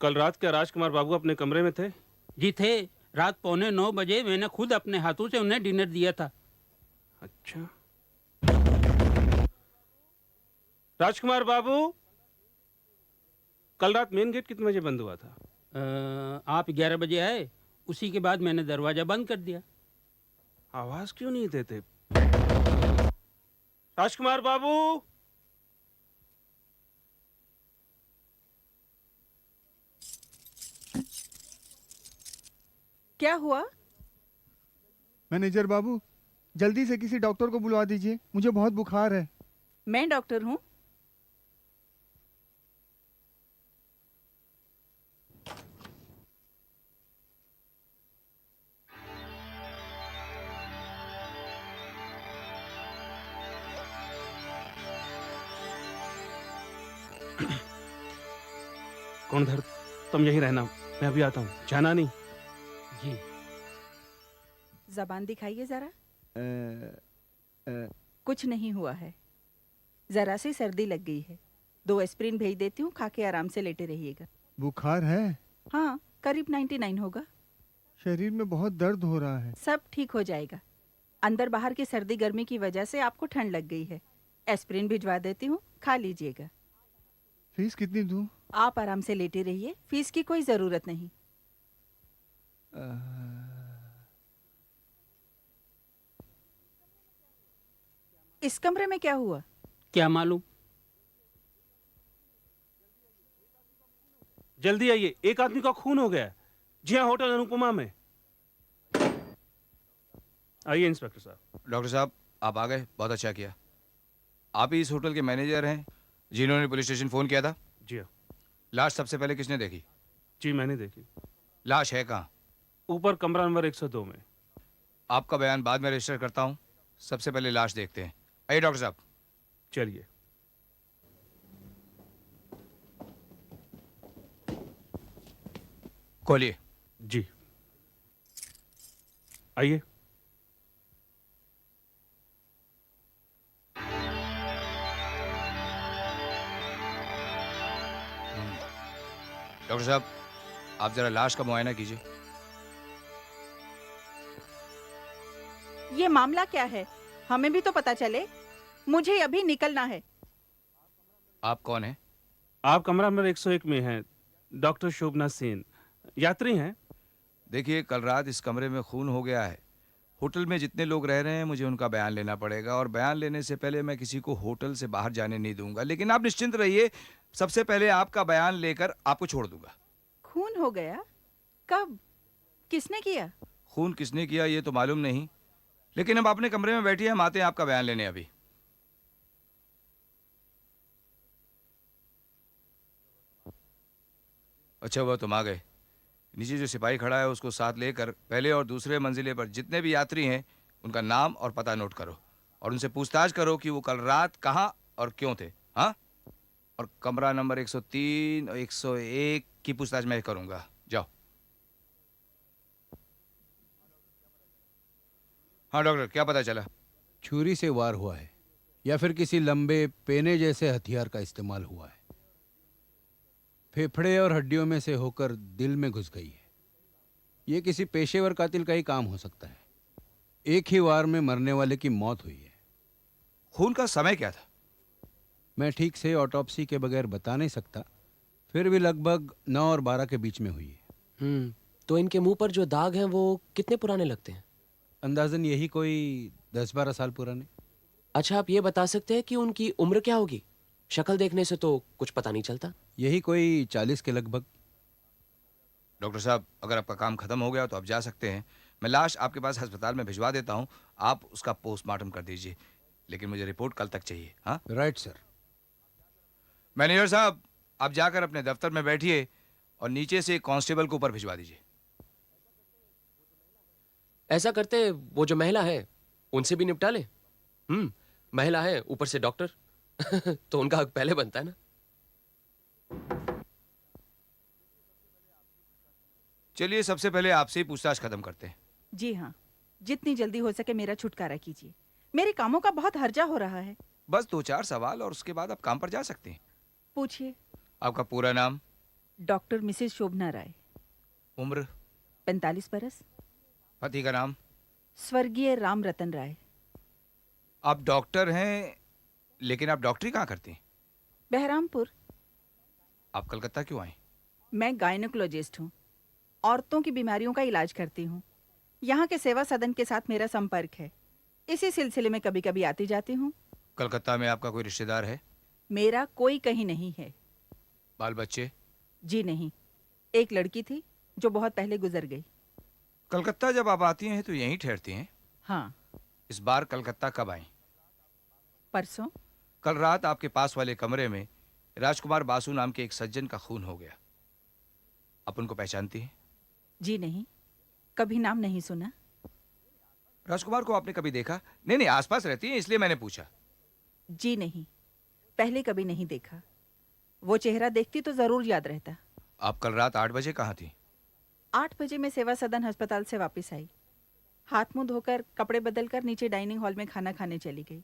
कल रात क्या राजकुमार बाबू अपने कमरे में थे? जी थे। रात 8:45 मैंने खुद अपने हाथों से उन्हें डिनर दिया था। अच्छा। राजकुमार बाबू, कल रात मेन गेट कितने बजे बंद हुआ था? आप 11 बजे आए, उसी के बाद मैंने दरवाजा बंद कर दिया। आवाज क्यों नहीं देते? राजकुमार बाबू। क्या हुआ? मैनेजर बाबू, जल्दी से किसी डॉक्टर को बुलवा दीजिए, मुझे बहुत बुखार है। मैं डॉक्टर हूँ। कौनधर, तुम यहीं रहना, मैं अभी आता हूँ, जाना नहीं। जी। जबान दिखाइए जरा। अ, कुछ नहीं हुआ है, जरा सी सर्दी लग गई है। 2 एस्प्रिन भेज देती हूँ, खा के आराम से लेटे रहिएगा। बुखार है? हाँ, करीब 99 होगा। शरीर में बहुत दर्द हो रहा है। सब ठीक हो जाएगा। अंदर बाहर की सर्दी गर्मी की वजह से आपको ठंड लग गई है। एस्प्रिन भिजवा देती हूँ, खा लीजिएगा। फीस कितनी दूं? आप आराम से लेटे रहिए, फीस की कोई जरूरत नहीं। इस कमरे में क्या हुआ? क्या मालूम। जल्दी आइए, एक आदमी का खून हो गया है। जी हाँ, होटल अनुपमा में। आइए इंस्पेक्टर साहब। डॉक्टर साहब, आप आ गए, बहुत अच्छा किया। आप ही इस होटल के मैनेजर हैं जिन्होंने पुलिस स्टेशन फ़ोन किया था? जी हाँ। लाश सबसे पहले किसने देखी? जी, मैंने देखी। लाश है कहाँ? ऊपर कमरा नंबर 102 में। आपका बयान बाद में रजिस्टर करता हूँ, सबसे पहले लाश देखते हैं। आइए डॉक्टर साहब। चलिए। खोलिए। जी, आइए। डॉक्टर साहब, आप जरा लाश का मुआयना कीजिए। ये मामला क्या है, हमें भी तो पता चले। मुझे अभी निकलना है। आप कौन हैं? आप कमरा नंबर 101 में हैं। डॉक्टर शोभना सेन, यात्री हैं। देखिए, कल रात इस कमरे में खून हो गया है। होटल में जितने लोग रह रहे हैं, मुझे उनका बयान लेना पड़ेगा, और बयान लेने से पहले मैं किसी को होटल से बाहर जाने नहीं दूंगा। लेकिन आप निश्चिंत रहिए, सबसे पहले आपका बयान लेकर आपको छोड़ दूंगा। खून हो गया? कब? किसने किया? खून किसने किया ये तो मालूम नहीं, लेकिन अब अपने कमरे में बैठिए, हम आते हैं आपका बयान लेने अभी। अच्छा हुआ तुम आ गए। नीचे जो सिपाही खड़ा है उसको साथ लेकर पहले और दूसरे मंजिले पर जितने भी यात्री हैं उनका नाम और पता नोट करो, और उनसे पूछताछ करो कि वो कल रात कहाँ और क्यों थे। हाँ, और कमरा नंबर 103 और 101 की पूछताछ मैं करूंगा। जाओ। हाँ डॉक्टर, क्या पता चला? छुरी से वार हुआ है या फिर किसी लंबे पेने जैसे हथियार का इस्तेमाल हुआ है। फेफड़े और हड्डियों में से होकर दिल में घुस गई है। ये किसी पेशेवर कातिल का ही काम हो सकता है। एक ही वार में मरने वाले की मौत हुई है। खून का समय क्या था? मैं ठीक से ऑटोप्सी के बगैर बता नहीं सकता, फिर भी लगभग 9 और 12 के बीच में हुई है। तो इनके मुंह पर जो दाग हैं वो कितने पुराने लगते हैं? अंदाजन यही कोई 10-12 साल पुराने। अच्छा, आप ये बता सकते हैं कि उनकी उम्र क्या होगी? शक्ल देखने से तो कुछ पता नहीं चलता। यही कोई 40 के लगभग। डॉक्टर साहब, अगर आपका काम खत्म हो गया तो आप जा सकते हैं। मैं लाश आपके पास अस्पताल में भिजवा देता हूँ, आप उसका पोस्टमार्टम कर दीजिए, लेकिन मुझे रिपोर्ट कल तक चाहिए। हाँ राइट सर। मैनेजर साहब, आप जाकर अपने दफ्तर में बैठिए और नीचे से एक कांस्टेबल को ऊपर भिजवा दीजिए। ऐसा करते, वो जो महिला है उनसे भी निपटा ले। महिला है, ऊपर से डॉक्टर तो उनका हक पहले बनता है ना। चलिए, सबसे पहले आपसे ही पूछताछ खत्म करते हैं। जी हाँ, जितनी जल्दी हो सके मेरा छुटकारा कीजिए। मेरे कामों का बहुत हर्जा हो रहा है। बस 2-4 सवाल और उसके बाद आप काम पर जा सकते हैं। पूछिए। आपका पूरा नाम? डॉक्टर मिसेस शोभना राय, उम्र? 45 बरस, पति का नाम? स्वर्गीय राम रतन राय। आप डॉक्टर हैं, लेकिन आप डॉक्टरी कहाँ करती हैं? बहरामपुर। आप कलकत्ता क्यों आई? मैं गायनोकोलॉजिस्ट हूँ, औरतों की बीमारियों का इलाज करती हूँ। यहाँ के सेवा सदन के साथ मेरा संपर्क है, इसी सिलसिले में कभी कभी आती जाती हूँ। कलकत्ता में आपका कोई रिश्तेदार है? मेरा कोई कहीं नहीं है। बाल बच्चे? जी नहीं, एक लड़की थी जो बहुत पहले गुजर गई। कलकत्ता जब आप आती हैं तो यहीं ठहरती हैं? हाँ। इस बार कलकत्ता कब आई? परसों। कल रात आपके पास वाले कमरे में राजकुमार बासु नाम के एक सज्जन का खून हो गया। आप उनको पहचानती हैं? जी नहीं, कभी नाम नहीं सुना। राजकुमार को आपने कभी देखा? नहीं नहीं, आसपास रहती हैं इसलिए मैंने पूछा। जी नहीं, पहले कभी नहीं देखा। वो चेहरा देखती तो जरूर याद रहता। आप कल रात 8 बजे कहाँ थी? 8 बजे मैं सेवा सदन अस्पताल से वापस आई। हाथ मुंह धोकर कपड़े बदलकर नीचे डाइनिंग हॉल में खाना खाने चली गई।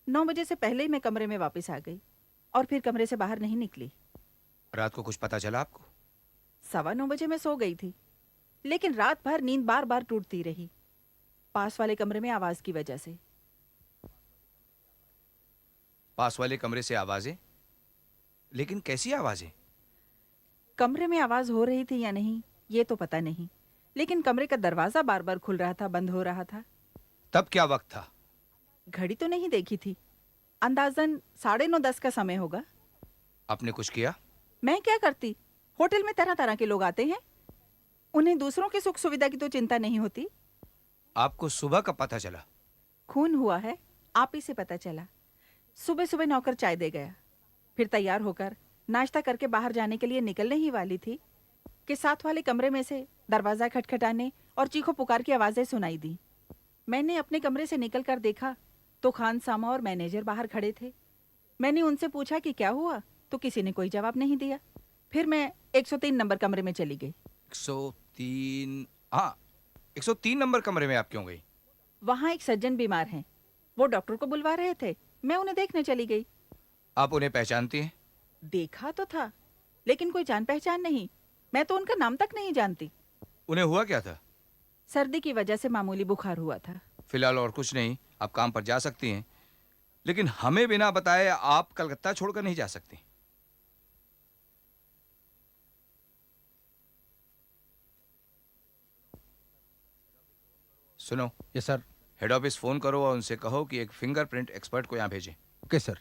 9 बजे से पहले ही मैं कमरे में वापस आ गई और फिर कमरे से बाहर नहीं निकली। रात को कुछ पता चला आपको? 9:15 बजे मैं सो गई थी, लेकिन रात भर नींद बार बार टूटती रही, पास वाले कमरे में आवाज की वजह से। पास वाले कमरे से आवाजें? लेकिन कैसी आवाजें? कमरे में आवाज हो रही थी या नहीं ये तो पता नहीं, लेकिन कमरे का दरवाजा बार बार खुल रहा था, बंद हो रहा था। तब क्या वक्त था? घड़ी तो नहीं देखी थी, अंदाजन 9:30-10 का समय होगा। आपने कुछ किया? मैं क्या करती, होटल में तरह तरह के लोग आते हैं, उन्हें दूसरों की सुख सुविधा की तो चिंता नहीं होती। आपको सुबह कब पता चला? खून हुआ है, आप ही से पता चला। सुबह सुबह नौकर चाय दे गया, फिर तैयार होकर नाश्ता करके बाहर जाने के लिए निकलने ही वाली थी कि साथ वाले कमरे में से दरवाजा खटखटाने और चीखो पुकार की आवाजें सुनाई दी। मैंने अपने कमरे से निकलकर देखा तो खान सामा और मैनेजर बाहर खड़े थे। मैंने उनसे पूछा कि क्या हुआ, तो किसी ने कोई जवाब नहीं दिया। फिर मैं 103 नंबर कमरे में चली गई। 103? हाँ, 103 नंबर कमरे में आप क्यों गई? वहाँ एक सज्जन बीमार हैं, वो डॉक्टर को बुलवा रहे थे, मैं उन्हें देखने चली गई। आप उन्हें पहचानती हैं? देखा तो था, लेकिन कोई जान पहचान नहीं, मैं तो उनका नाम तक नहीं जानती। उन्हें हुआ क्या था? सर्दी की वजह से मामूली बुखार हुआ था। फिलहाल और कुछ नहीं, आप काम पर जा सकती हैं, लेकिन हमें बिना बताए आप कलकत्ता छोड़कर नहीं जा सकती। सुनो, yes sir. Head office phone करो और उनसे कहो कि एक फिंगरप्रिंट एक्सपर्ट को यहाँ भेजें। Okay sir.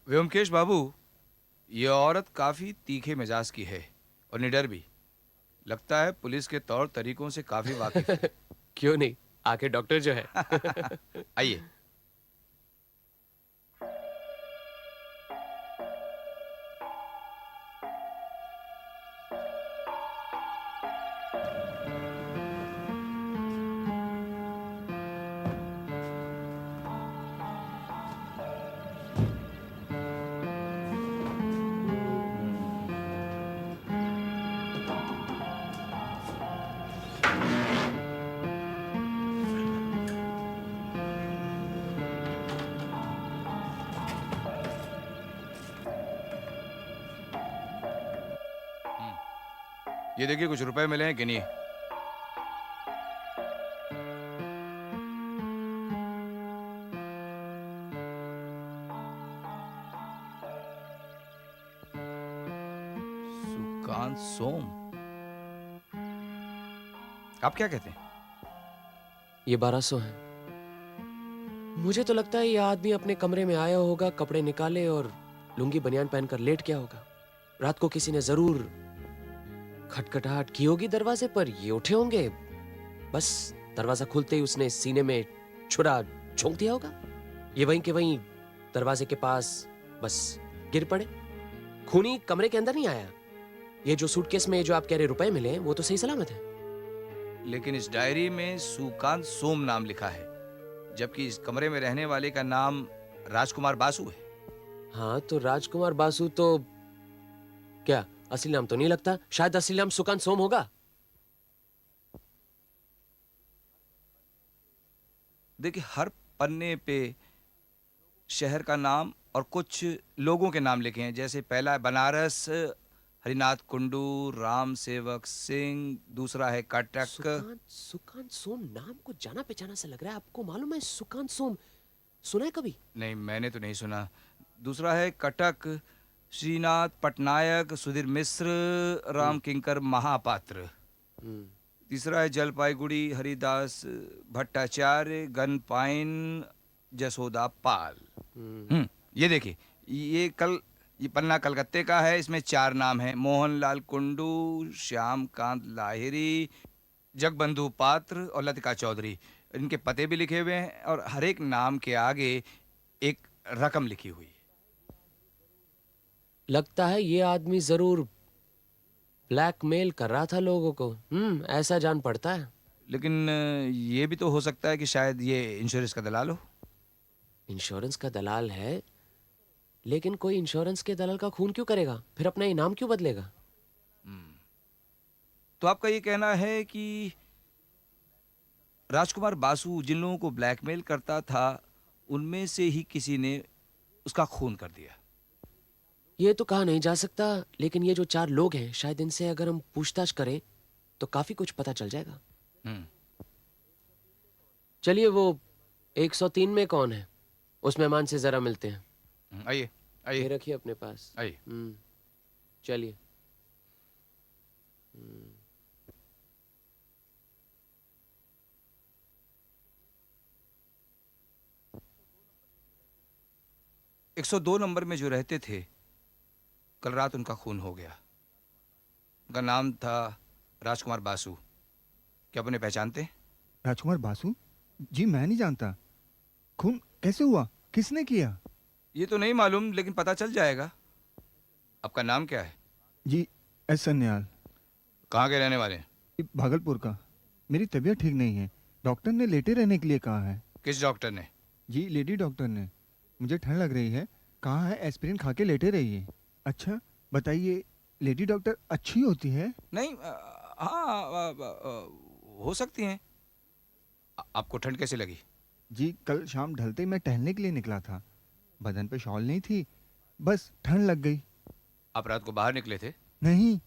व्योमकेश बाबू, ये औरत काफी तीखे मिजाज की है और निडर भी। लगता है पुलिस के तौर तरीकों से काफी वाकिफ है। क्यों नहीं, आके डॉक्टर जो है। आइए। ये देखिए, कुछ रुपए मिले हैं, गिनिए। सुकांत सोम? आप क्या कहते हैं? ये 1200 है। मुझे तो लगता है ये आदमी अपने कमरे में आया होगा, कपड़े निकाले और लुंगी बनियान पहनकर लेट गया होगा। रात को किसी ने जरूर खटखटाहट की होगी दरवाजे पर, ये उठे होंगे, बस दरवाजा खुलते ही उसने सीने में छुरा झोंक दिया होगा। ये वहीं के वहीं दरवाजे के पास बस गिर पड़े। खूनी कमरे के अंदर नहीं आया। ये जो सूटकेस में जो आप कह रहे रुपए मिले हैं, वो तो सही सलामत है। लेकिन इस डायरी में सुकांत सोम नाम लिखा है, जबकि इस कमरे में रहने वाले का नाम राजकुमार बासु है। हाँ, तो राजकुमार बासु तो क्या असली नाम तो नहीं लगता। शायद असली नाम सुकांत सोम होगा। देखिए, हर पन्ने पे शहर का नाम और कुछ लोगों के नाम लिखे हैं। जैसे पहला है बनारस, हरिनाथ कुंडू, राम सेवक सिंह। दूसरा है कटक। सुकांत सोम नाम को जाना पहचाना सा लग रहा है। आपको मालूम है सुकांत सोम? सुना है कभी? नहीं, मैंने तो नहीं सुना। दूसरा है कटक, श्रीनाथ पटनायक, सुधीर मिश्र, राम किंकर महापात्र। हम्म, तीसरा है जलपाईगुड़ी, हरिदास भट्टाचार्य, गनपाइन, जसोदा पाल। ये देखिए, ये पन्ना कलकत्ते का है। इसमें 4 नाम हैं: मोहनलाल कुंडू, श्यामकांत लाहिरी, जगबंधु पात्र और लतिका चौधरी। इनके पते भी लिखे हुए हैं और हर एक नाम के आगे एक रकम लिखी हुई है। लगता है ये आदमी जरूर ब्लैकमेल कर रहा था लोगों को। ऐसा जान पड़ता है। लेकिन ये भी तो हो सकता है कि शायद ये इंश्योरेंस का दलाल हो। इंश्योरेंस का दलाल है, लेकिन कोई इंश्योरेंस के दलाल का खून क्यों करेगा? फिर अपना इनाम क्यों बदलेगा? तो आपका ये कहना है कि राजकुमार बासु जिन लोगों को ब्लैकमेल करता था, उनमें से ही किसी ने उसका खून कर दिया। ये तो कहा नहीं जा सकता, लेकिन ये जो 4 लोग हैं, शायद इनसे अगर हम पूछताछ करें तो काफी कुछ पता चल जाएगा। चलिए, वो 103 में कौन है, उस मेहमान से जरा मिलते हैं। आइए ये आइए रखिए अपने पास। आइए। चलिए। 102 नंबर में जो रहते थे, कल रात उनका खून हो गया। उनका नाम था राजकुमार बासु। क्या आप उन्हें पहचानते हैं? राजकुमार बासु? जी मैं नहीं जानता। खून कैसे हुआ? किसने किया? ये तो नहीं मालूम, लेकिन पता चल जाएगा। आपका नाम क्या है? G S Sanyal. कहाँ के रहने वाले हैं? जी, भागलपुर का। मेरी तबीयत ठीक नहीं है, डॉक्टर ने लेटे रहने के लिए कहा है। किस डॉक्टर ने? जी लेडी डॉक्टर ने। मुझे ठंड लग रही है, कहा है एस्पिरिन खा के लेटे रहिए। अच्छा बताइए, लेडी डॉक्टर अच्छी होती है? नहीं, हाँ, हो सकती हैं। आपको ठंड कैसे लगी? जी कल शाम ढलते ही मैं टहलने के लिए निकला था, बदन पे शॉल नहीं थी, बस ठंड लग गई। आप रात को बाहर निकले थे? नहीं,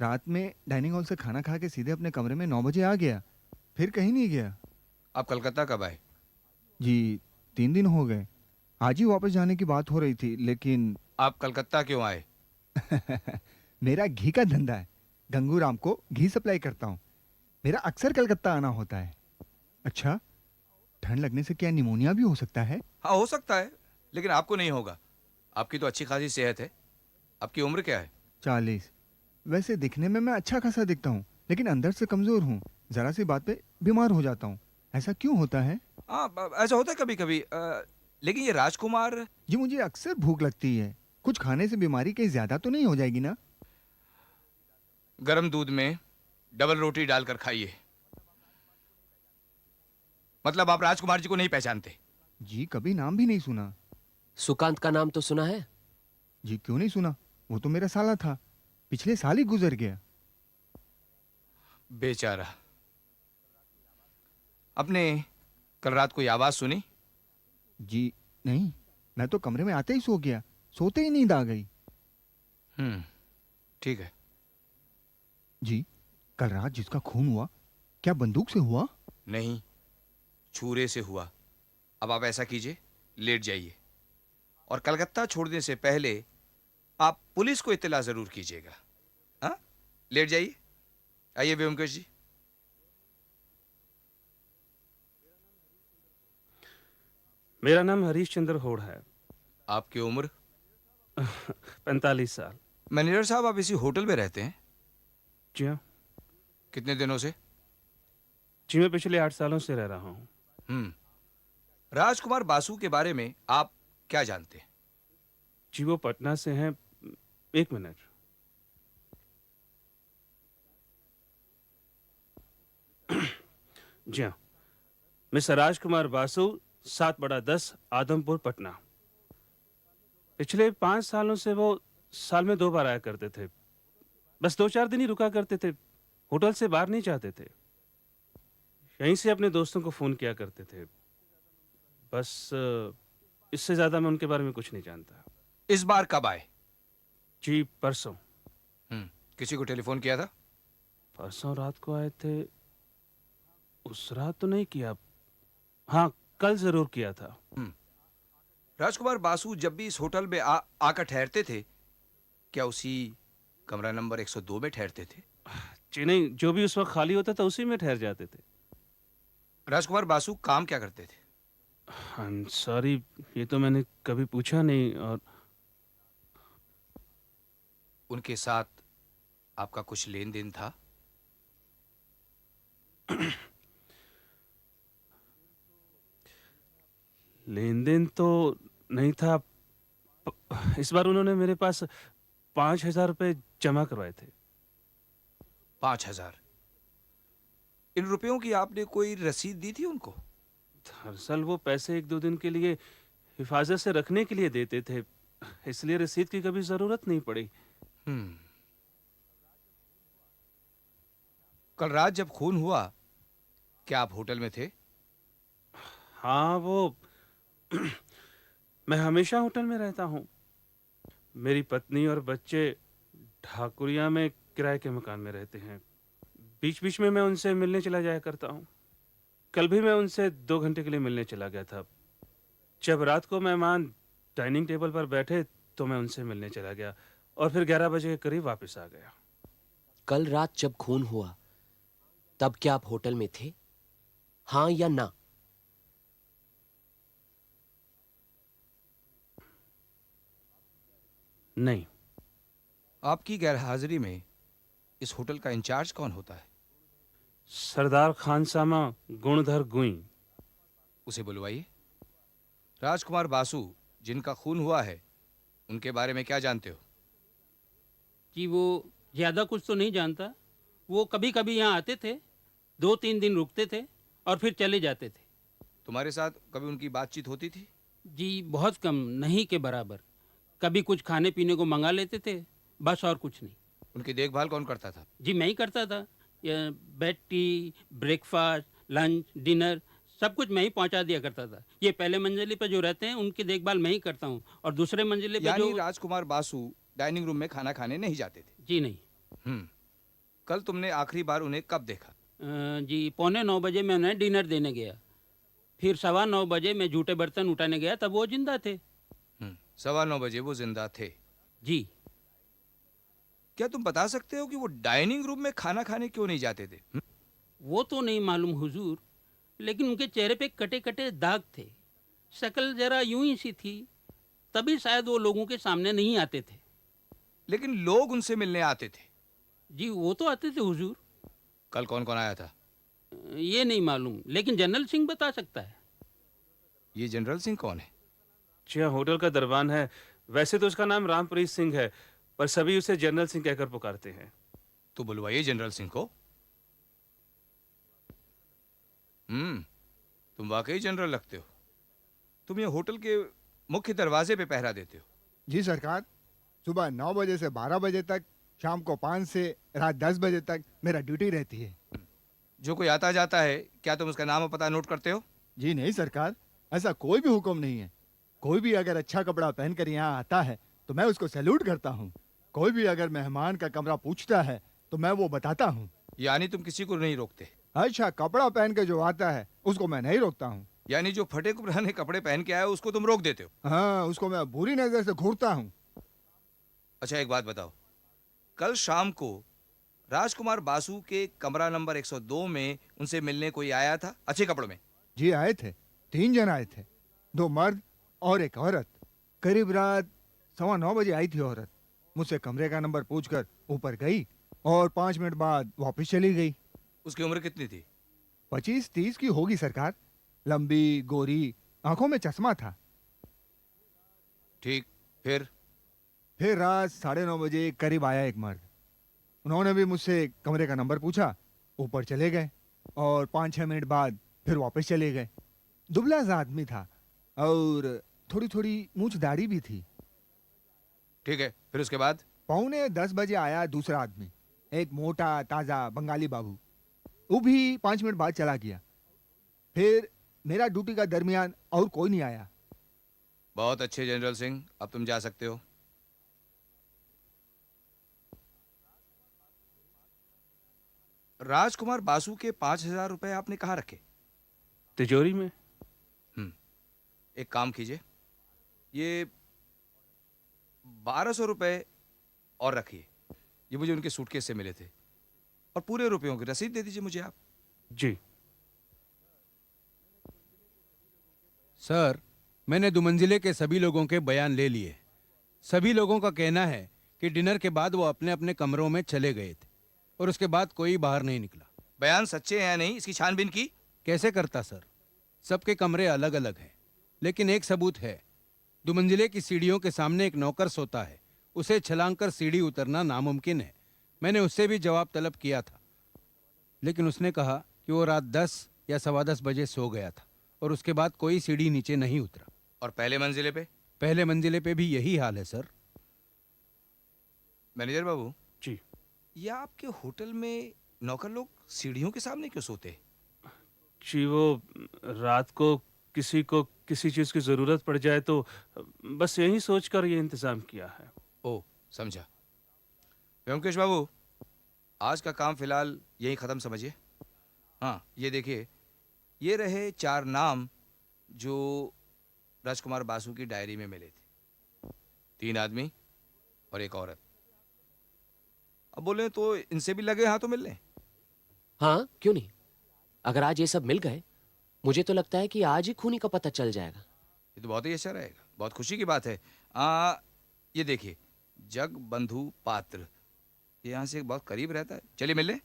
रात में डाइनिंग हॉल से खाना खा के सीधे अपने कमरे में 9 बजे आ गया, फिर कहीं नहीं गया। आप कलकत्ता कब आए? जी 3 दिन हो गए। आज ही वापस जाने की बात हो रही थी, लेकिन आप कलकत्ता क्यों आए? मेरा घी का धंधा है, गंगूराम को घी सप्लाई करता हूँ। मेरा अक्सर कलकत्ता आना होता है। अच्छा, ठंड लगने से क्या निमोनिया भी हो सकता है? हाँ, हो सकता है, लेकिन आपको नहीं होगा। आपकी तो अच्छी खासी सेहत है। आपकी उम्र क्या है? 40। वैसे दिखने में मैं अच्छा खासा दिखता हूँ, लेकिन अंदर से कमजोर हूँ। जरा सी बात पे बीमार हो जाता हूँ। ऐसा क्यों होता है? हाँ, ऐसा होता है कभी कभी। लेकिन ये राजकुमार... जी मुझे अक्सर भूख लगती है, कुछ खाने से बीमारी कहीं ज्यादा तो नहीं हो जाएगी ना? गर्म दूध में डबल रोटी डालकर खाइए। मतलब आप राजकुमार जी को नहीं पहचानते? जी कभी नाम भी नहीं सुना। सुकांत का नाम तो सुना है? जी क्यों नहीं सुना, वो तो मेरा साला था, पिछले साल ही गुजर गया। बेचारा। आपने कल रात कोई आवाज सुनी? जी नहीं, मैं तो कमरे में आते ही सो गया, सोते ही नींद आ गई। ठीक है। जी कल रात जिसका खून हुआ, क्या बंदूक से हुआ? नहीं, छुरे से हुआ। अब आप ऐसा कीजिए, लेट जाइए, और कलकत्ता छोड़ने से पहले आप पुलिस को इत्तला जरूर कीजिएगा। हाँ, लेट जाइए। आइए व्योमकेश जी। मेरा नाम हरीश चंद्र होड़ है। आपकी उम्र? 45 साल। मैनेजर साहब, आप इसी होटल में रहते हैं? जी हाँ। कितने दिनों से? जी मैं पिछले 8 सालों से रह रहा हूँ। राजकुमार बासु के बारे में आप क्या जानते हैं? जी वो पटना से हैं। 1 मिनट। जी हाँ, मिस्टर राजकुमार बासु, 7/10 आदमपुर पटना। पिछले 5 सालों से वो साल में 2 बार आया करते थे। बस 2-4 दिन ही रुका करते थे, होटल से बाहर नहीं जाते थे। यहीं से अपने दोस्तों को फ़ोन किया करते थे। बस इससे ज़्यादा मैं उनके बारे में कुछ नहीं जानता। इस बार कब आए? जी, परसों। किसी को टेलीफोन किया था? परसों रात को आए थे। उस रात तो नहीं किया। हाँ, कल ज़रूर किया था। राजकुमार बासु जब भी इस होटल में आकर ठहरते थे, क्या उसी कमरा नंबर 102 में ठहरते थे? जी नहीं, जो भी उस वक्त खाली होता था उसी में ठहर जाते थे। राजकुमार बासु काम क्या करते थे? सॉरी, ये तो मैंने कभी पूछा नहीं। और उनके साथ आपका कुछ लेन देन था? लेन देन तो नहीं था। इस बार उन्होंने मेरे पास 5,000 रुपये जमा करवाए थे। 5,000? इन रुपयों की आपने कोई रसीद दी थी उनको? दरअसल वो पैसे 1-2 दिन के लिए हिफाजत से रखने के लिए देते थे, इसलिए रसीद की कभी जरूरत नहीं पड़ी। कल रात जब खून हुआ, क्या आप होटल में थे? हाँ, वो मैं हमेशा होटल में रहता हूँ। मेरी पत्नी और बच्चे ढाकुरिया में किराए के मकान में रहते हैं। बीच बीच में मैं उनसे मिलने चला जाया करता हूँ। कल भी मैं उनसे 2 घंटे के लिए मिलने चला गया था। जब रात को मेहमान डाइनिंग टेबल पर बैठे तो मैं उनसे मिलने चला गया और फिर 11 बजे के करीब वापस आ गया। कल रात जब खून हुआ तब क्या आप होटल में थे? हाँ या ना? नहीं। आपकी गैरहाजिरी में इस होटल का इंचार्ज कौन होता है? सरदार खानसामा गुणधर गुई। उसे बुलवाइए। राजकुमार बासु जिनका खून हुआ है, उनके बारे में क्या जानते हो? कि वो ज़्यादा कुछ तो नहीं जानता। वो कभी कभी यहाँ आते थे, 2-3 दिन रुकते थे और फिर चले जाते थे। तुम्हारे साथ कभी उनकी बातचीत होती थी? जी बहुत कम, नहीं के बराबर। कभी कुछ खाने पीने को मंगा लेते थे, बस और कुछ नहीं। उनकी देखभाल कौन करता था? जी मैं ही करता था। ये bed tea, breakfast, lunch, dinner सब कुछ मैं ही पहुंचा दिया करता था। ये पहले मंजिले पे जो रहते हैं उनकी देखभाल मैं ही करता हूँ, और दूसरे मंजिले पे यानी जो राजकुमार बासु डाइनिंग रूम में खाना खाने नहीं जाते थे? जी नहीं। कल तुमने आखिरी बार उन्हें कब देखा? जी 8:45 बजे मैं उन्हें डिनर देने गया। फिर 9:15 बजे मैं जूठे बर्तन उठाने गया, तब वो जिंदा थे। 9:15 बजे वो जिंदा थे? जी। क्या तुम बता सकते हो कि वो डाइनिंग रूम में खाना खाने क्यों नहीं जाते थे? वो तो नहीं मालूम हुजूर, लेकिन उनके चेहरे पे कटे कटे दाग थे। शक्ल जरा यूं ही सी थी, तभी शायद वो लोगों के सामने नहीं आते थे। लेकिन लोग उनसे मिलने आते थे? जी वो तो आते थे हुजूर। कल कौन कौन आया था? ये नहीं मालूम, लेकिन जनरल सिंह बता सकता है। ये जनरल सिंह कौन है? जी हाँ, होटल का दरबान है। वैसे तो उसका नाम रामप्रीत सिंह है, पर सभी उसे जनरल सिंह कहकर पुकारते हैं। तो बुलवाइए जनरल सिंह को। तुम वाकई जनरल लगते हो। तुम ये होटल के मुख्य दरवाजे पे पहरा देते हो? जी सरकार, सुबह 9 बजे से 12 बजे तक, शाम को 5 से रात 10 बजे तक मेरा ड्यूटी रहती है। जो कोई आता जाता है, क्या तुम उसका नाम और पता नोट करते हो? जी नहीं सरकार, ऐसा कोई भी हुक्म नहीं है। कोई भी अगर अच्छा कपड़ा पहनकर यहाँ आता है तो मैं उसको सैल्यूट करता हूँ। कोई भी अगर मेहमान का कमरा पूछता है तो मैं वो बताता हूँ। यानी तुम किसी को नहीं रोकते? अच्छा कपड़ा पहन के जो आता है उसको मैं नहीं रोकता हूँ। यानी जो फटे पुराने कपड़े पहन के आया उसको तुम रोक देते हो? हाँ, उसको मैं बुरी नजर से घूरता हूँ। अच्छा एक बात बताओ, कल शाम को राजकुमार बासु के कमरा नंबर 102 में उनसे मिलने कोई आया था अच्छे कपड़ों में? जी आए थे, 3 जन आए थे, 2 मर्द और एक औरत। करीब रात 9:15 बजे आई थी औरत। मुझसे कमरे का नंबर पूछकर ऊपर गई और 5 मिनट बाद वापस चली गई। उसकी उम्र कितनी थी? 25-30 की होगी सरकार। लंबी, गोरी, आंखों में चश्मा था। ठीक, फिर रात 9:30 बजे करीब आया एक मर्द। उन्होंने भी मुझसे कमरे का नंबर पूछा, ऊपर चले गए और 5-6 मिनट बाद फिर वापस चले गए। दुबला सा आदमी था और थोड़ी थोड़ी मूछ दाढ़ी भी थी। ठीक है, फिर उसके बाद? 9:45 बजे आया दूसरा आदमी, एक मोटा ताजा बंगाली बाबू। वो भी 5 मिनट बाद चला गया। फिर मेरा ड्यूटी का दरमियान और कोई नहीं आया। बहुत अच्छे जनरल सिंह, अब तुम जा सकते हो। राजकुमार बासु के 5,000 रुपए आपने कहाँ रखे? तिजोरी में। एक काम कीजिए, ये 1,200 रुपए और रखिए। ये मुझे उनके सूटकेस से मिले थे। और पूरे रुपयों की रसीद दे दीजिए मुझे आप। जी। सर, मैंने दुमंजिले के सभी लोगों के बयान ले लिए। सभी लोगों का कहना है कि डिनर के बाद वो अपने अपने कमरों में चले गए थे और उसके बाद कोई बाहर नहीं निकला। बयान सच्चे हैं या नहीं, इसकी छानबीन की? कैसे करता सर? सबके कमरे अलग अलग हैं, लेकिन एक सबूत है। दुमंजिले की सीढ़ियों के सामने एक नौकर सोता है। उसे छलांग कर सीढ़ी उतरना नामुमकिन है। मैंने उससे भी जवाब तलब किया था, लेकिन उसने कहा कि वो रात 10 या 10:15 बजे सो गया था और उसके बाद कोई सीढ़ी नीचे नहीं उतरा। और पहले मंजिले पे? पहले मंजिले पे भी यही हाल है सर। मैनेजर बाबू जी। ये आपके होटल में नौकर लोग सीढ़ियों के सामने क्यों सोते? जी, वो रात को किसी को किसी चीज की जरूरत पड़ जाए तो बस यही सोचकर ये इंतजाम किया है। ओ, समझा। व्योमकेश बाबू, आज का काम फिलहाल यही खत्म समझिए। हाँ, ये देखिए, ये रहे 4 नाम जो राजकुमार बासु की डायरी में मिले थे। 3 आदमी और 1 औरत। अब बोले तो इनसे भी लगे हाथों मिल लें। हाँ, क्यों नहीं? अगर आज ये सब मिल गए, मुझे तो लगता है कि आज ही खूनी का पता चल जाएगा। ये तो बहुत ही अच्छा रहेगा, बहुत खुशी की बात है। ये देखिए, जग बंधु पात्र, ये यहाँ से बहुत करीब रहता है। चलिए मिल लें।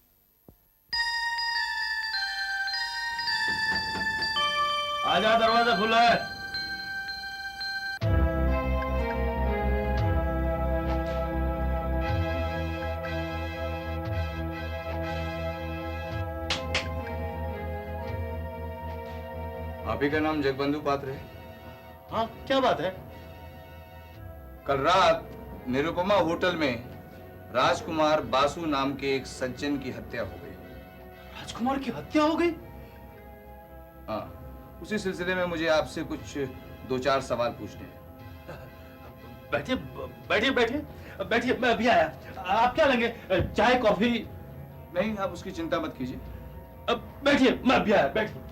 आजा, दरवाजा खुला है। आप ही का नाम जगबंधु पात्र है? हाँ, क्या बात है? कल रात निरुपमा होटल में राजकुमार बासु नाम के एक सज्जन की हत्या हो गई। राजकुमार की हत्या हो गई? हाँ, उसी सिलसिले में मुझे आपसे कुछ 2-4 सवाल पूछने हैं। बैठिए बैठिए बैठिए बैठिए, मैं अभी आया। आप क्या लेंगे, चाय कॉफी? नहीं, आप उसकी चिंता मत कीजिए। अब बैठिए, मैं अभी आया, बैठिए।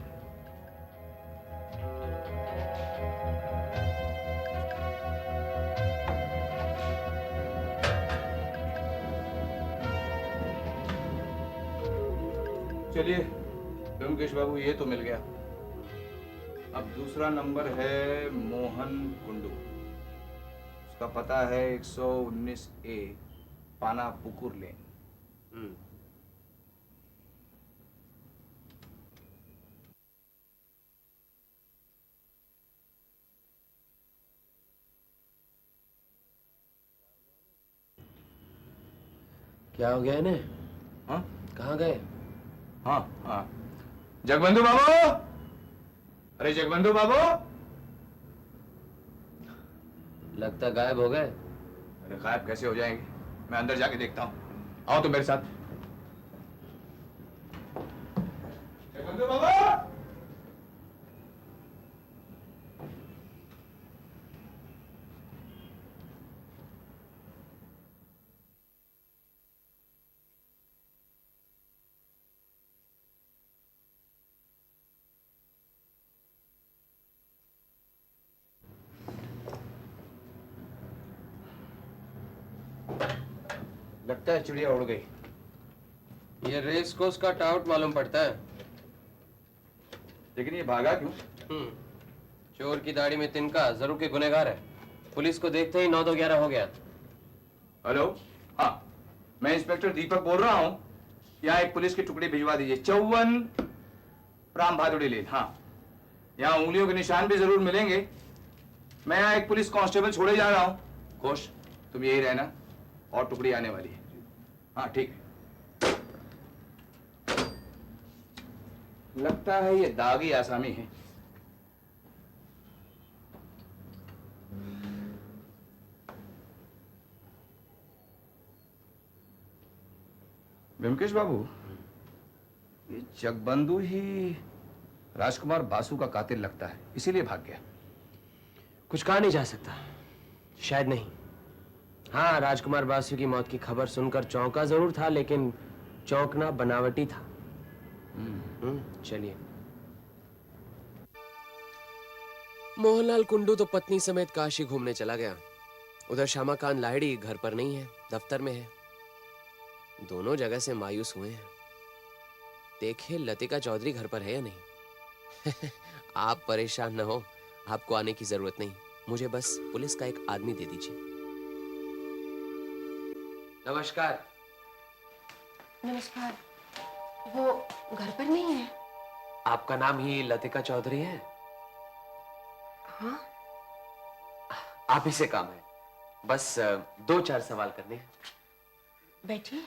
चलिए व्योमकेश बाबू, ये तो मिल गया। अब दूसरा नंबर है मोहन कुंडू। उसका पता है 119A पाना पुकुर लेन। क्या हो गया इन्हें? हाँ कहाँ गए? हाँ हाँ, जगबंधु बाबू, अरे जगबंधु बाबू। लगता गायब हो गए। अरे गायब कैसे हो जाएंगे, मैं अंदर जाके देखता हूँ। आओ तो मेरे साथ। जगबंधु बाबू। लगता है चिड़िया उड़ गई। ये रेस कोर्स का टाउट मालूम पड़ता है। लेकिन ये भागा क्यों? चोर की दाढ़ी में तिनका, जरूर के गुनहगार है। पुलिस को देखते ही 9-11 हो गया। हेलो, हाँ, मैं इंस्पेक्टर दीपक बोल रहा हूँ। यहाँ एक पुलिस की टुकड़ी भिजवा दीजिए। 54 राम भादुड़ी लेन। हाँ, यहाँ उंगलियों के निशान भी जरूर मिलेंगे। मैं यहाँ एक पुलिस कांस्टेबल छोड़े जा रहा हूँ। घोष, तुम यही रहना, और टुकड़ी आने वाली है। हाँ ठीक है। लगता है ये दागी आसामी है। व्योमकेश बाबू, ये जगबंधु ही राजकुमार बासु का कातिल लगता है, इसीलिए भाग गया। कुछ कहा नहीं जा सकता, शायद नहीं। हाँ, राजकुमार बासु की मौत की खबर सुनकर चौंका जरूर था, लेकिन चौंकना बनावटी था। चलिए। मोहनलाल कुंडू तो पत्नी समेत काशी घूमने चला गया। उधर श्यामाकांत लाहिड़ी घर पर नहीं है, दफ्तर में है। दोनों जगह से मायूस हुए हैं। देखिए लतिका चौधरी घर पर है या नहीं। आप परेशान न हो, आपको आने की जरूरत नहीं। मुझे बस पुलिस का एक आदमी दे दीजिए। नमस्कार। नमस्कार। वो घर पर नहीं है? आपका नाम ही लतिका चौधरी है? हाँ। आप ही से काम है, बस 2-4 सवाल करने हैं। बैठिए।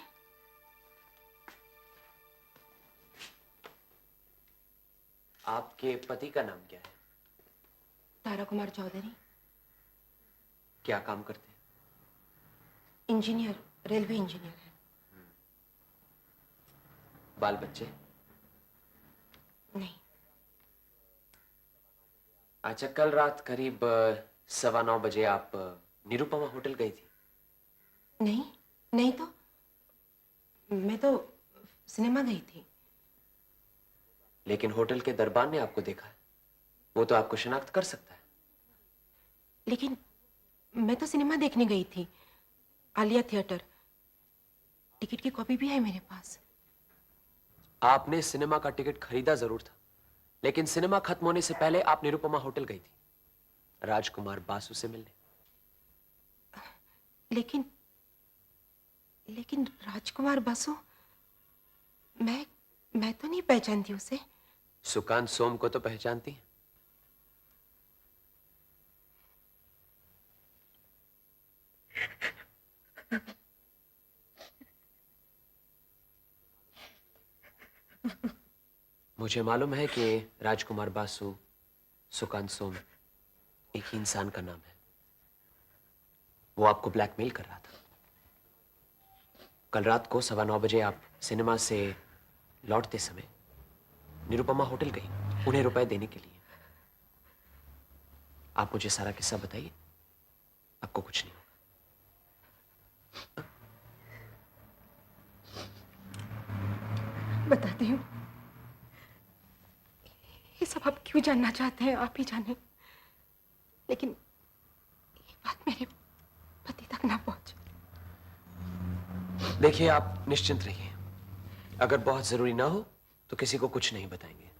आपके पति का नाम क्या है? तारा कुमार चौधरी। क्या काम करते हैं? इंजीनियर, रेलवे इंजीनियर है। बाल बच्चे? नहीं। अच्छा, कल रात करीब 9:15 बजे आप निरुपमा होटल गई थी? नहीं, नहीं तो मैं तो सिनेमा गई थी। लेकिन होटल के दरबान ने आपको देखा है, वो तो आपको शिनाख्त कर सकता है। लेकिन मैं तो सिनेमा देखने गई थी, आलिया थिएटर। टिकट की कॉपी भी है मेरे पास। आपने सिनेमा का टिकट खरीदा जरूर था, लेकिन सिनेमा खत्म होने से पहले आप निरुपमा होटल गई थी राजकुमार बासु से मिलने। लेकिन राजकुमार बासु, मैं तो नहीं पहचानती उसे। सुकांत सोम को तो पहचानती हैं? मुझे मालूम है कि राजकुमार बासु, सुकांत सोम एक ही इंसान का नाम है। वो आपको ब्लैकमेल कर रहा था। कल रात को 9:15 बजे आप सिनेमा से लौटते समय निरुपमा होटल गई उन्हें रुपए देने के लिए। आप मुझे सारा किस्सा बताइए, आपको कुछ नहीं होगा। बताती हूँ। ये सब आप क्यों जानना चाहते हैं, आप ही जाने। लेकिन ये बात मेरे पति तक ना पहुंचे। देखिए, आप निश्चिंत रहिए। अगर बहुत जरूरी ना हो तो किसी को कुछ नहीं बताएंगे।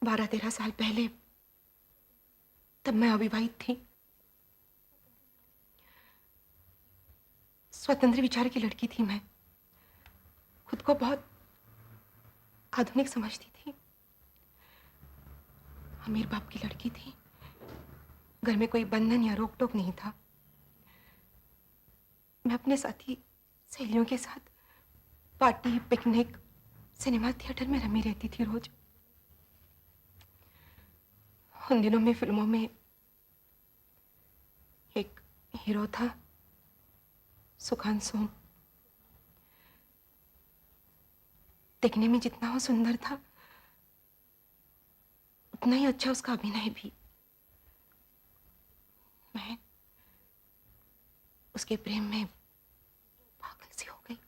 12-13 साल पहले, तब मैं अविवाहित थी। स्वतंत्र विचार की लड़की थी मैं। खुद को बहुत आधुनिक समझती थी। अमीर बाप की लड़की थी। घर में कोई बंधन या रोक टोक नहीं था। मैं अपने साथी सहेलियों के साथ पार्टी, पिकनिक, सिनेमा थिएटर में रमी रहती थी रोज। उन दिनों में फिल्मों में एक हीरो था, सुकांत सोम। देखने में जितना वो सुंदर था, उतना ही अच्छा उसका अभिनय भी। मैं उसके प्रेम में पागल सी हो गई।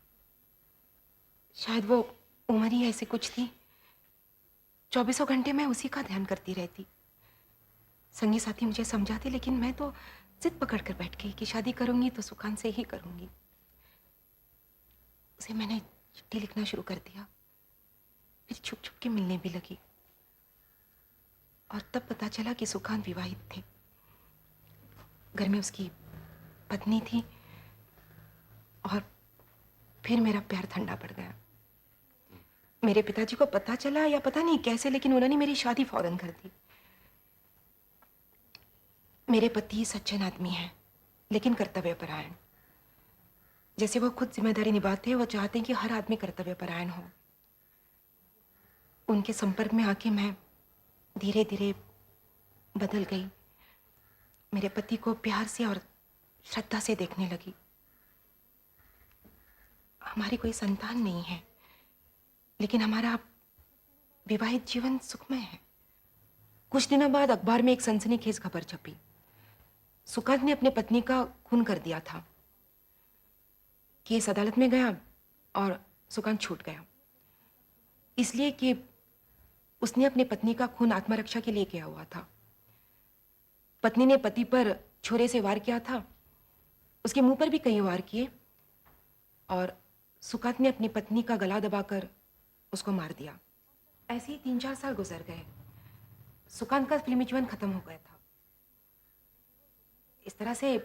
शायद वो उम्र ही ऐसी कुछ थी। 24 घंटे मैं उसी का ध्यान करती रहती। संगी साथी मुझे समझाते, लेकिन मैं तो जिद पकड़ कर बैठ गई कि शादी करूंगी तो सुकांत से ही करूंगी। उसे मैंने चिट्ठी लिखना शुरू कर दिया। फिर छुप छुप के मिलने भी लगी। और तब पता चला कि सुकांत विवाहित थे। घर में उसकी पत्नी थी। और फिर मेरा प्यार ठंडा पड़ गया। मेरे पिताजी को पता चला, या पता नहीं कैसे, लेकिन उन्होंने मेरी शादी फौरन कर दी। मेरे पति सज्जन आदमी हैं, लेकिन कर्तव्यपरायण। जैसे वो खुद जिम्मेदारी निभाते हैं, वो चाहते हैं कि हर आदमी कर्तव्यपरायण हो। उनके संपर्क में आके मैं धीरे धीरे बदल गई। मेरे पति को प्यार से और श्रद्धा से देखने लगी। हमारी कोई संतान नहीं है, लेकिन हमारा विवाहित जीवन सुखमय है। कुछ दिनों बाद अखबार में एक सनसनीखेज खबर छपी। सुकांत ने अपनी पत्नी का खून कर दिया था। केस अदालत में गया और सुकांत छूट गया, इसलिए कि उसने अपनी पत्नी का खून आत्मरक्षा के लिए किया हुआ था। पत्नी ने पति पर छुरे से वार किया था, उसके मुंह पर भी कई वार किए, और सुकांत ने अपनी पत्नी का गला दबाकर उसको मार दिया। ऐसे ही 3-4 साल गुजर गए। सुकांत का फिल्मी जीवन खत्म हो गया था। इस तरह से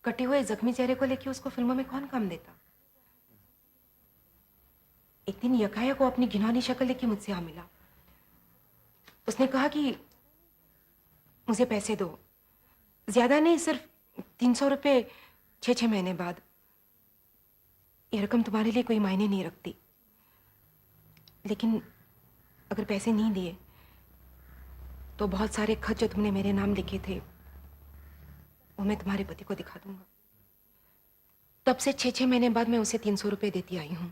कटे हुए जख्मी चेहरे को लेकर उसको फिल्मों में कौन काम देता। एक दिन यकायक को अपनी घिनौनी शक्ल लेके मुझसे आ मिला। उसने कहा कि मुझे पैसे दो, ज्यादा नहीं, सिर्फ 300 रुपये 6 महीने बाद। ये रकम तुम्हारे लिए कोई मायने नहीं रखती, लेकिन अगर पैसे नहीं दिए तो बहुत सारे खत जो तुमने मेरे नाम लिखे थे वो मैं तुम्हारे पति को दिखा दूंगा। तब से 6 महीने बाद मैं उसे 300 रुपये देती आई हूं।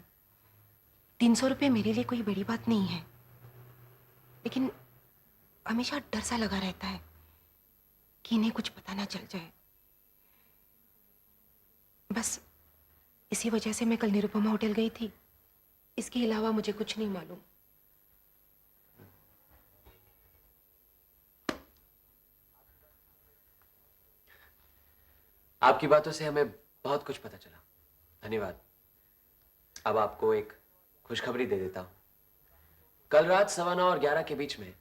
300 रुपये मेरे लिए कोई बड़ी बात नहीं है, लेकिन हमेशा डर सा लगा रहता है कि इन्हें कुछ पता ना चल जाए। बस इसी वजह से मैं कल निरुपमा होटल गई थी। इसके अलावा मुझे कुछ नहीं मालूम। आपकी बातों से हमें बहुत कुछ पता चला, धन्यवाद। अब आपको एक खुशखबरी दे देता हूं। कल रात 9:15 और 11 के बीच में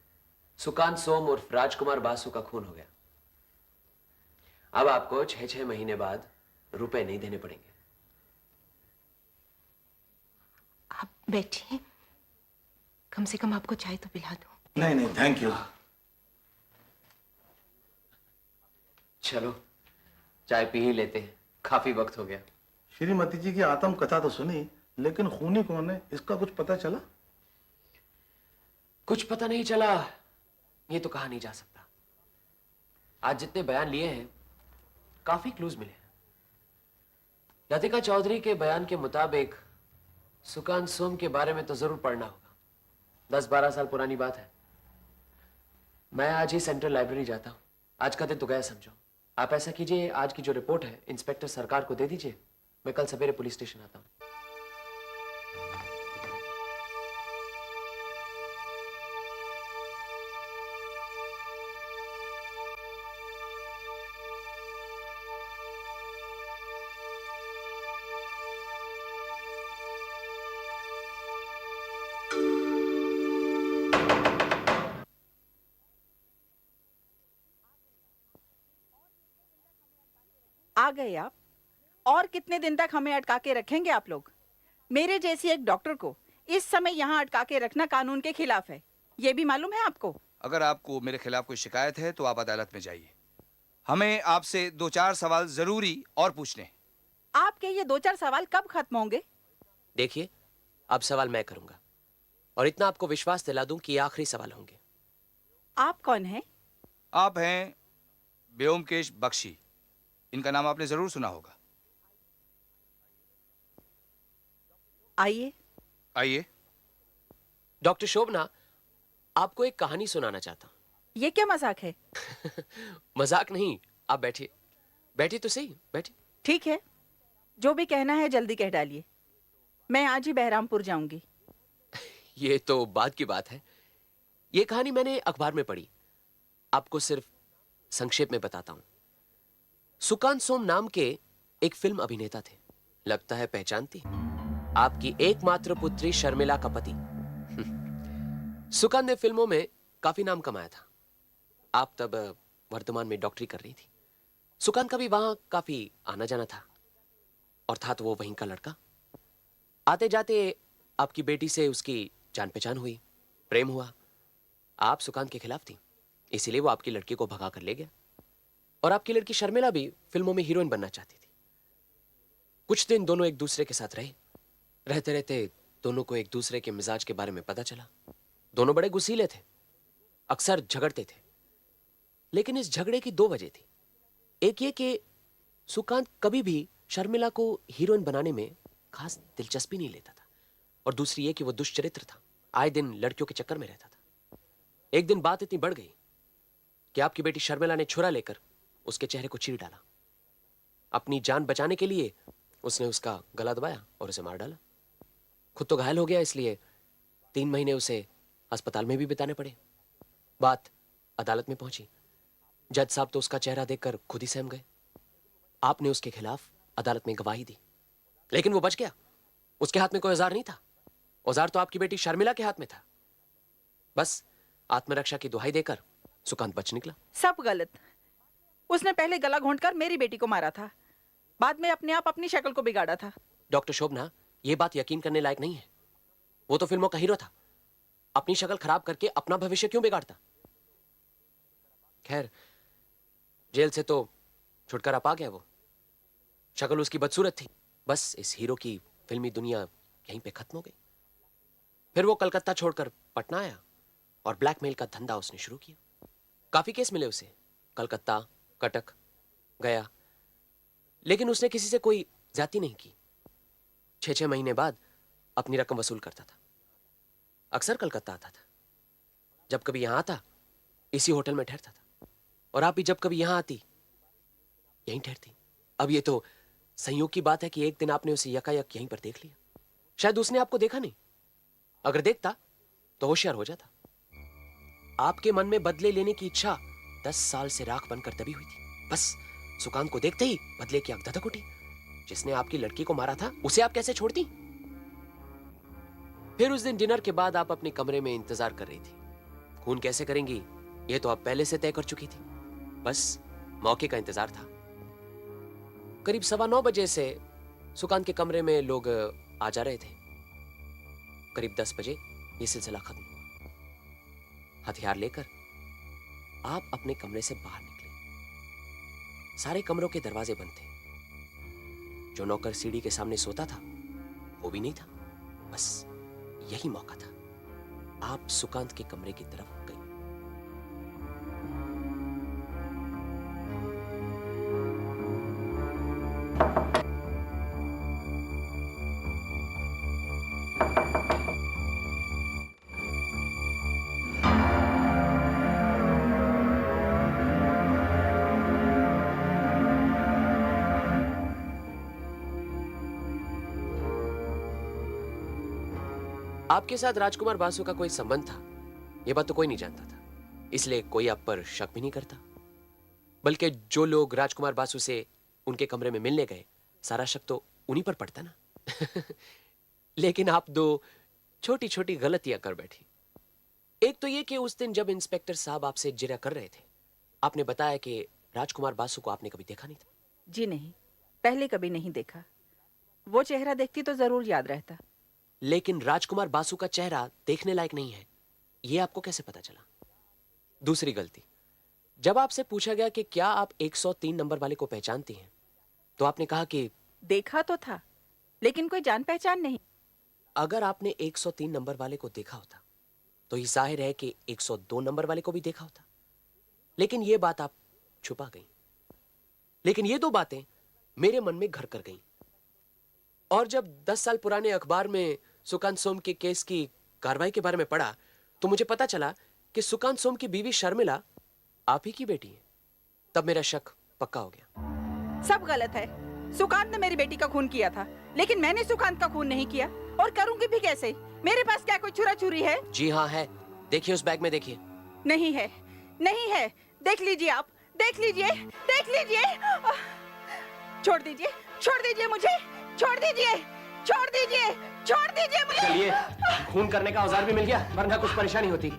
सुकांत सोम उर्फ राजकुमार बासु का खून हो गया। अब आपको 6 महीने बाद रुपए नहीं देने पड़ेंगे। आप बैठिए, कम से कम आपको चाय तो पिला दो। नहीं नहीं, थैंक यू। चलो चाय पी ही लेते हैं, काफी वक्त हो गया। श्रीमती जी की आत्म कथा तो सुनी, लेकिन खूनी कौन है इसका कुछ पता चला? कुछ पता नहीं चला, ये तो कहा नहीं जा सकता। आज जितने बयान लिए हैं काफी क्लूज मिले हैं। लतिका चौधरी के बयान के मुताबिक सुकांत सोम के बारे में तो जरूर पढ़ना होगा। 10-12 साल पुरानी बात है। मैं आज ही सेंट्रल लाइब्रेरी जाता हूं। आज का दिन तो गया समझो। आप ऐसा कीजिए, आज की जो रिपोर्ट है इंस्पेक्टर सरकार को दे दीजिए। मैं कल सवेरे पुलिस स्टेशन आता हूं। आ गए आप? और कितने दिन तक हमें अटका के रखेंगे आप लोग? मेरे जैसी एक डॉक्टर को इस समय यहाँ अटका के रखना कानून के खिलाफ है, ये भी मालूम है आपको? अगर आपको मेरे खिलाफ कोई शिकायत है तो आप अदालत में जाइए। हमें आपसे 2-4 सवाल जरूरी और पूछने हैं। आपके ये 2-4 सवाल कब खत्म होंगे? देखिए, अब सवाल मैं करूंगा और इतना आपको विश्वास दिला दूं कि ये आखिरी सवाल होंगे। आप कौन हैं? आप हैं व्योमकेश बख्शी। इनका नाम आपने जरूर सुना होगा। आइए। आइए। डॉक्टर शोभना, आपको एक कहानी सुनाना चाहता हूं। ये क्या मजाक है? मजाक नहीं, आप बैठिए। बैठिए तो सही, बैठिए। ठीक है, जो भी कहना है जल्दी कह डालिए। मैं आज ही बहरामपुर जाऊंगी। ये तो बाद की बात है। ये कहानी मैंने अखबार में पढ़ी। आपको सिर्फ संक्षेप में बताता हूं। सुकांत सोम नाम के एक फिल्म अभिनेता थे। लगता है पहचानती। आपकी एकमात्र पुत्री शर्मिला का पति। सुकांत ने फिल्मों में काफी नाम कमाया था। आप तब वर्तमान में डॉक्टरी कर रही थी। सुकांत का भी वहां काफी आना जाना था, और था तो वो वहीं का लड़का। आते जाते आपकी बेटी से उसकी जान पहचान हुई, प्रेम हुआ। आप सुकांत के खिलाफ थी, इसीलिए वो आपकी लड़की को भगा कर ले गया। और आपकी लड़की शर्मिला भी फिल्मों में हीरोइन बनना चाहती थी। कुछ दिन दोनों एक दूसरे के साथ रहे। रहते रहते दोनों को एक दूसरे के मिजाज के बारे में पता चला। दोनों बड़े गुस्सीले थे, अक्सर झगड़ते थे। लेकिन इस झगड़े की 2 वजह थी। एक ये कि सुकांत कभी भी शर्मिला को हीरोइन बनाने में खास दिलचस्पी नहीं लेता था, और दूसरी ये कि वो दुष्चरित्र था, आए दिन लड़कियों के चक्कर में रहता था। एक दिन बात इतनी बढ़ गई कि आपकी बेटी शर्मिला ने छुरा लेकर उसके चेहरे को चीर डाला। अपनी जान बचाने के लिए उसने उसका गला दबाया और उसे मार डाला। खुद तो घायल हो गया, इसलिए 3 महीने उसे अस्पताल में भी बिताने पड़े। बात अदालत में पहुंची। जज साहब तो उसका चेहरा देखकर खुद ही सहम गए। आपने उसके खिलाफ अदालत में गवाही दी, लेकिन वो बच गया। उसके हाथ में कोई औजार नहीं था। औजार तो आपकी बेटी शर्मिला के हाथ में था। बस आत्मरक्षा की दुहाई देकर सुकांत बच निकला। सब गलत। उसने पहले गला घोंटकर मेरी बेटी को मारा था, बाद में अपने आप अपनी शक्ल को बिगाड़ा था। डॉक्टर शोभना, यह बात यकीन करने लायक नहीं है। वो तो फिल्मों का हीरो था, अपनी शक्ल खराब करके अपना भविष्य क्यों बिगाड़ता? खैर, जेल से तो छुटकारा पा गया वो। शक्ल उसकी बदसूरत थी। बस इस हीरो की फिल्मी दुनिया यहीं पे खत्म हो गई। फिर वो कलकत्ता छोड़कर पटना आया और ब्लैकमेल का धंधा उसने शुरू किया। काफी केस मिले उसे, कलकत्ता, कटक, गया, लेकिन उसने किसी से कोई ज्यादती नहीं की। 6-6 महीने बाद अपनी रकम वसूल करता था। अक्सर कलकत्ता आता था। जब कभी यहां आता, इसी होटल में ठहरता था। और आप भी जब कभी यहां आती, यहीं ठहरती। अब ये तो संयोग की बात है कि एक दिन आपने उसे यकायक यहीं पर देख लिया। शायद उसने आपको देखा नहीं। अगर देखता तो होशियार हो जाता। आपके मन में बदले लेने की इच्छा 10 साल से राख बनकर दबी हुई थी। बस सुकांत को देखते ही बदले की आग धधक उठी। जिसने आपकी लड़की को मारा था, उसे आप कैसे छोड़ती? फिर उस दिन डिनर के बाद आप अपने कमरे में इंतजार कर रही थी। खून कैसे करेंगी, यह तो आप पहले से तय कर चुकी थी। बस मौके का इंतजार था। करीब 9:15 बजे से सुकांत के कमरे में लोग आ जा रहे थे। करीब 10 बजे यह सिलसिला खत्म हुआ। हथियार लेकर आप अपने कमरे से बाहर निकले। सारे कमरों के दरवाजे बंद थे। जो नौकर सीढ़ी के सामने सोता था, वो भी नहीं था। बस यही मौका था। आप सुकांत के कमरे की तरफ गई। आपके साथ राजकुमार बासु का कोई संबंध था, यह बात तो कोई नहीं जानता था। इसलिए कोई आप पर शक भी नहीं करता। बल्कि जो लोग राजकुमार बासु से उनके कमरे में मिलने गए, सारा शक तो उन्हीं पर पड़ता ना। लेकिन आप 2 छोटी छोटी गलतियां कर बैठी। एक तो यह कि उस दिन जब इंस्पेक्टर साहब आपसे जिरह कर रहे थे, आपने बताया कि राजकुमार बासु को आपने कभी देखा नहीं था। जी नहीं, पहले कभी नहीं देखा। वो चेहरा देखती तो जरूर याद रहता। लेकिन राजकुमार बासु का चेहरा देखने लायक नहीं है, यह आपको कैसे पता चला? दूसरी गलती, जब आपसे पूछा गया कि क्या आप 103 नंबर वाले को पहचानती हैं, तो आपने कहा कि देखा तो था, लेकिन कोई जान पहचान नहीं। अगर आपने 103 नंबर वाले को देखा होता, तो ये जाहिर है कि 102 नंबर वाले को भी देखा होता। लेकिन यह बात आप छुपा गई। लेकिन ये 2 बातें मेरे मन में घर कर गईं। और जब 10 साल पुराने अखबार में सुकांत सोम के केस की कार्रवाई के बारे में पढ़ा, तो मुझे पता चला कि सुकांत सोम की बीवी शर्मिला आप ही की बेटी है। तब मेरा शक पक्का हो गया। सब गलत है। सुकांत ने मेरी बेटी का खून किया था, लेकिन मैंने सुकांत का खून नहीं किया। और करूंगी भी कैसे? मेरे पास क्या कोई छुरा छुरी है? जी हाँ है। देखिए उस बैग में, देखिए। नहीं है, नहीं है। देख लीजिए आप, देख लीजिए, देख लीजिए। छोड़ दीजिए, छोड़ दीजिए मुझे, छोड़ दीजिए, छोड़ दीजिए, छोड़ दीजिए मुझे। चलिए, खून करने का औजार भी मिल गया, वरना कुछ परेशानी होती।